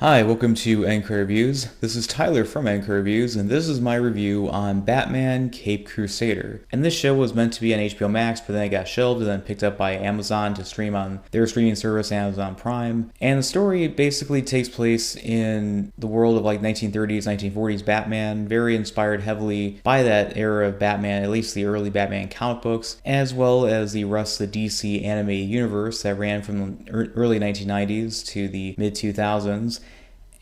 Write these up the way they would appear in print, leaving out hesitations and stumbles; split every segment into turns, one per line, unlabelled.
Hi, welcome to Anchor Reviews. This is Tyler from Anchor Reviews, and this is my review on Batman Cape Crusader. And this show was meant to be on HBO Max, but then it got shelved and then picked up by Amazon to stream on their streaming service, Amazon Prime. And the story basically takes place in the world of like 1930s, 1940s Batman, very inspired heavily by that era of Batman, at least the early Batman comic books, as well as the rest of the DC animated universe that ran from the early 1990s to the mid 2000s.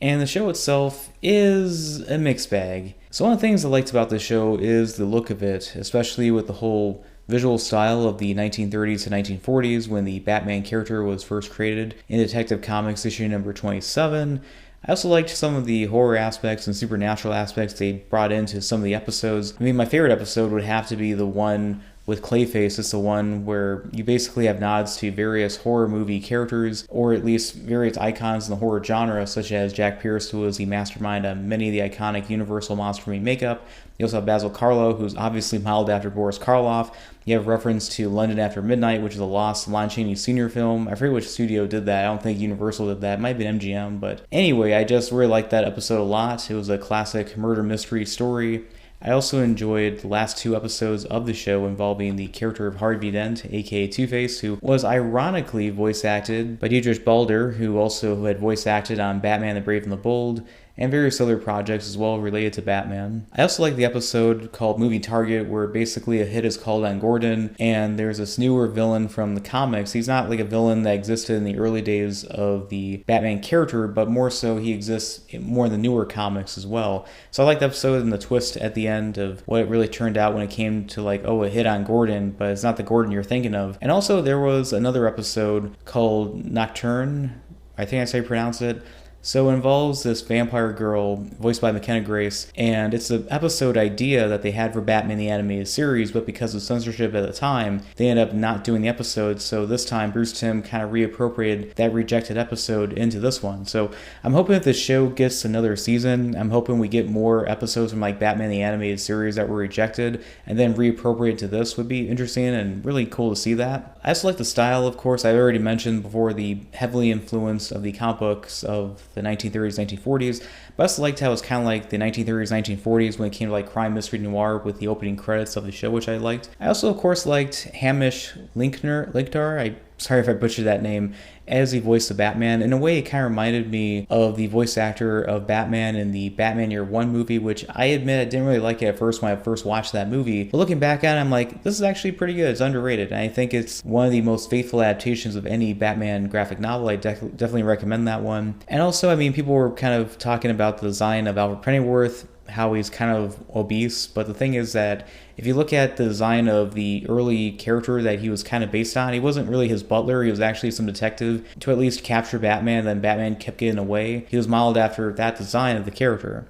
And the show itself is a mixed bag. So one of the things I liked about the show is the look of it, especially with the whole visual style of the 1930s to 1940s when the Batman character was first created in Detective Comics issue number 27. I also liked some of the horror aspects and supernatural aspects they brought into some of the episodes. I mean, my favorite episode would have to be the one with Clayface. It's the one where you basically have nods to various horror movie characters, or at least various icons in the horror genre, such as Jack Pierce, who was the mastermind on many of the iconic Universal Monster movie makeup. You also have Basil Karloff, who's obviously modeled after Boris Karloff. You have reference to London After Midnight, which is a lost Lon Chaney Sr. film. I forget which studio did that. I don't think Universal did that. It might have been MGM, but anyway, I just really liked that episode a lot. It was a classic murder mystery story. I also enjoyed the last two episodes of the show involving the character of Harvey Dent, aka Two-Face, who was ironically voice acted by Dietrich Balder, who also had voice acted on Batman the Brave and the Bold, and various other projects as well related to Batman. I also like the episode called Moving Target, where basically a hit is called on Gordon, and there's this newer villain from the comics. He's not like a villain that existed in the early days of the Batman character, but more so he exists more in the newer comics as well. So I like the episode and the twist at the end of what it really turned out when it came to like, oh, a hit on Gordon, but it's not the Gordon you're thinking of. And also there was another episode called Nocturne, I think that's how you pronounce it. So it involves this vampire girl voiced by McKenna Grace, and it's an episode idea that they had for Batman the Animated Series, but because of censorship at the time, they ended up not doing the episode. So this time, Bruce Timm kind of reappropriated that rejected episode into this one. So I'm hoping if the show gets another season, I'm hoping we get more episodes from like Batman the Animated Series that were rejected, and then reappropriate to this would be interesting and really cool to see that. I also like the style, of course. I've already mentioned before the heavily influence of the comic books of the 1930s, 1940s, but I also liked how it was kind of like the 1930s, 1940s when it came to like crime, mystery, noir with the opening credits of the show, which I liked. I also, of course, liked Hamish Linktar. Sorry if I butchered that name, as the voice of Batman. In a way, it kind of reminded me of the voice actor of Batman in the Batman Year One movie, which I admit I didn't really like it at first when I first watched that movie. But looking back at it, I'm like, this is actually pretty good. It's underrated. And I think it's one of the most faithful adaptations of any Batman graphic novel. I definitely recommend that one. And also, I mean, people were kind of talking about the design of Alfred Pennyworth, how he's kind of obese, but the thing is that if you look at the design of the early character that he was kind of based on, he wasn't really his butler, he was actually some detective to at least capture Batman, then Batman kept getting away. He was modeled after that design of the character.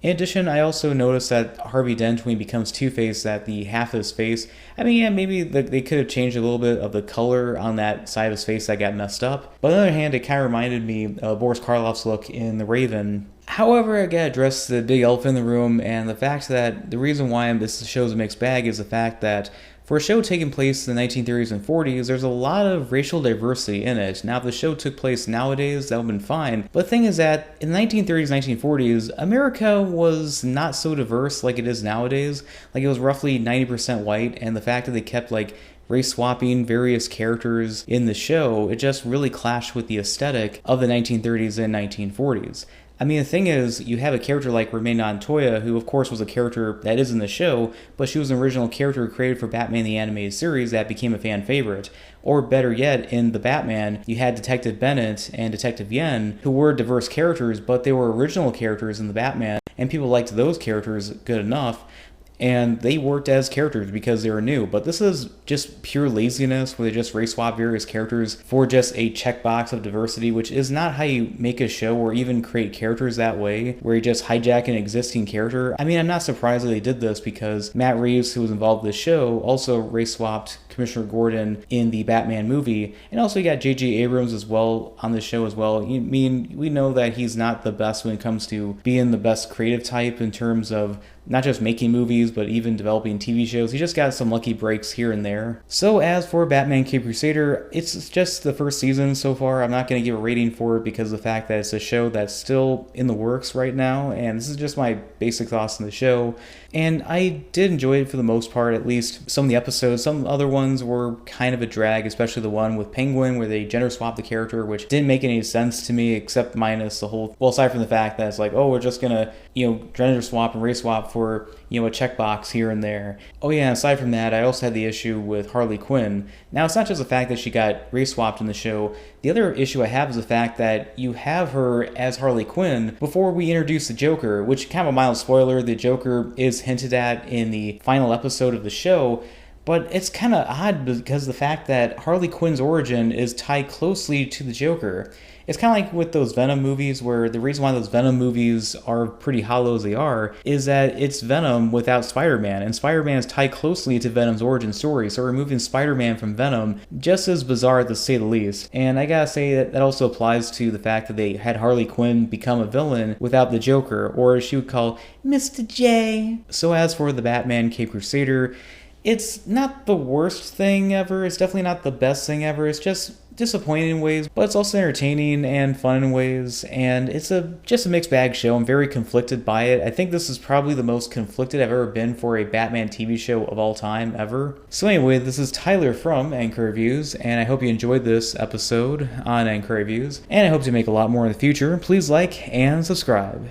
In addition, I also noticed that Harvey Dent, when he becomes Two-Face, that the half of his face, I mean, yeah, maybe they could have changed a little bit of the color on that side of his face that got messed up. But on the other hand, it kind of reminded me of Boris Karloff's look in The Raven. However, I gotta address the big elephant in the room, and the fact that the reason why this show's a mixed bag is the fact that for a show taking place in the 1930s and 40s, there's a lot of racial diversity in it. Now, if the show took place nowadays, that would have been fine. But the thing is that in the 1930s, 1940s, America was not so diverse like it is nowadays. Like, it was roughly 90% white, and the fact that they kept, like, race swapping various characters in the show, it just really clashed with the aesthetic of the 1930s and 1940s. I mean, the thing is, you have a character like Renee Montoya, who of course was a character that is in the show, but she was an original character created for Batman the Animated Series that became a fan favorite. Or better yet, in The Batman, you had Detective Bennett and Detective Yen, who were diverse characters, but they were original characters in The Batman, and people liked those characters good enough, and they worked as characters because they were new. But this is just pure laziness where they just race swap various characters for just a checkbox of diversity, which is not how you make a show or even create characters that way, where you just hijack an existing character. I mean, I'm not surprised that they did this because Matt Reeves, who was involved with the show, also race swapped Commissioner Gordon in the Batman movie, and also you got J.J. Abrams as well on the show as well. I mean, we know that he's not the best when it comes to being the best creative type in terms of not just making movies, but even developing TV shows. He just got some lucky breaks here and there. So as for Batman Cape Crusader, it's just the first season so far. I'm not going to give a rating for it because of the fact that it's a show that's still in the works right now, and this is just my basic thoughts on the show. And I did enjoy it for the most part, at least some of the episodes. Some other ones were kind of a drag, especially the one with Penguin where they gender swapped the character, which didn't make any sense to me, except minus the whole, well, aside from the fact that it's like, oh, we're just gonna, gender swap and race swap for, a checkbox here and there. Oh yeah, aside from that, I also had the issue with Harley Quinn. Now, it's not just the fact that she got race swapped in the show. The other issue I have is the fact that you have her as Harley Quinn before we introduce the Joker, which, kind of a mild spoiler, the Joker is hinted at in the final episode of the show. But it's kind of odd because the fact that Harley Quinn's origin is tied closely to the Joker. It's kind of like with those Venom movies, where the reason why those Venom movies are pretty hollow as they are is that it's Venom without Spider-Man, and Spider-Man is tied closely to Venom's origin story, so removing Spider-Man from Venom just is bizarre to say the least. And I gotta say that also applies to the fact that they had Harley Quinn become a villain without the Joker, or as she would call Mr. J. So as for the Batman Cape Crusader, it's not the worst thing ever, it's definitely not the best thing ever, it's just disappointing in ways, but it's also entertaining and fun in ways, and it's just a mixed bag show. I'm very conflicted by it. I think this is probably the most conflicted I've ever been for a Batman TV show of all time, ever. So anyway, this is Tyler from Anchor Reviews, and I hope you enjoyed this episode on Anchor Reviews, and I hope to make a lot more in the future. Please like and subscribe.